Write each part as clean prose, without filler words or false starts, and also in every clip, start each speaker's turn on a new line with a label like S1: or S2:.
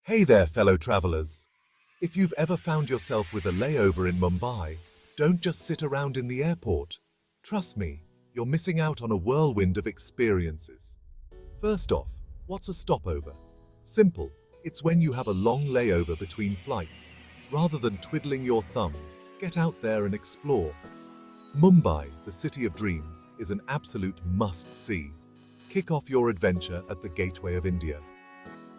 S1: Hey there, fellow travelers. If you've ever found yourself with a layover in Mumbai, don't just sit around in the airport. Trust me, you're missing out on a whirlwind of experiences. First off, what's a stopover? Simple. It's when you have a long layover between flights. Rather than twiddling your thumbs, get out there and explore. Mumbai, the city of dreams, is an absolute must-see. Kick off your adventure at the Gateway of India.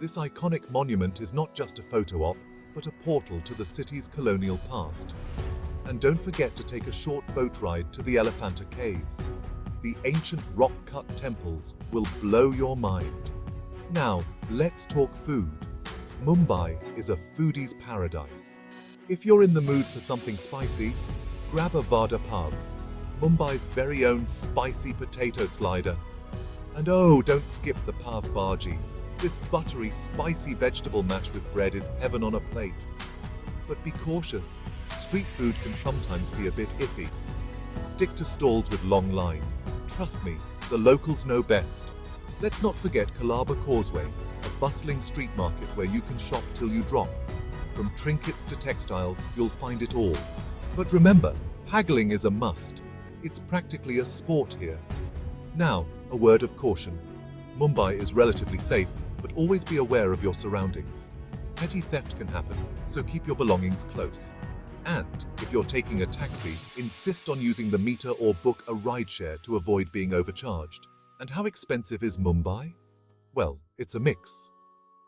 S1: This iconic monument is not just a photo op, but a portal to the city's colonial past. And don't forget to take a short boat ride to the Elephanta Caves. The ancient rock-cut temples will blow your mind. Now, let's talk food. Mumbai is a foodie's paradise. If you're in the mood for something spicy, grab a vada pav, Mumbai's very own spicy potato slider. And oh, don't skip the pav bhaji. This buttery, spicy vegetable mash with bread is heaven on a plate. But be cautious, street food can sometimes be a bit iffy. Stick to stalls with long lines. Trust me, the locals know best. Let's not forget Colaba Causeway, a bustling street market where you can shop till you drop. From trinkets to textiles, you'll find it all. But remember, haggling is a must. It's practically a sport here. Now, a word of caution. Mumbai is relatively safe, but always be aware of your surroundings. Petty theft can happen, so keep your belongings close. And if you're taking a taxi, insist on using the meter or book a rideshare to avoid being overcharged. And how expensive is Mumbai? Well, it's a mix.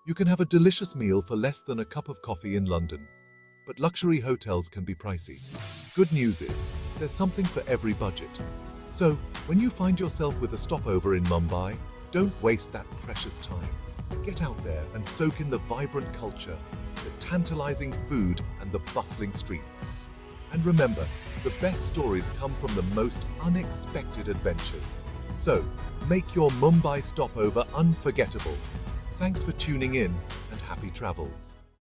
S1: You can have a delicious meal for less than a cup of coffee in London, but luxury hotels can be pricey. Good news is, there's something for every budget. So, when you find yourself with a stopover in Mumbai, don't waste that precious time. Get out there and soak in the vibrant culture, the tantalizing food, and the bustling streets. And remember, the best stories come from the most unexpected adventures. So, make your Mumbai stopover unforgettable. Thanks for tuning in, and happy travels.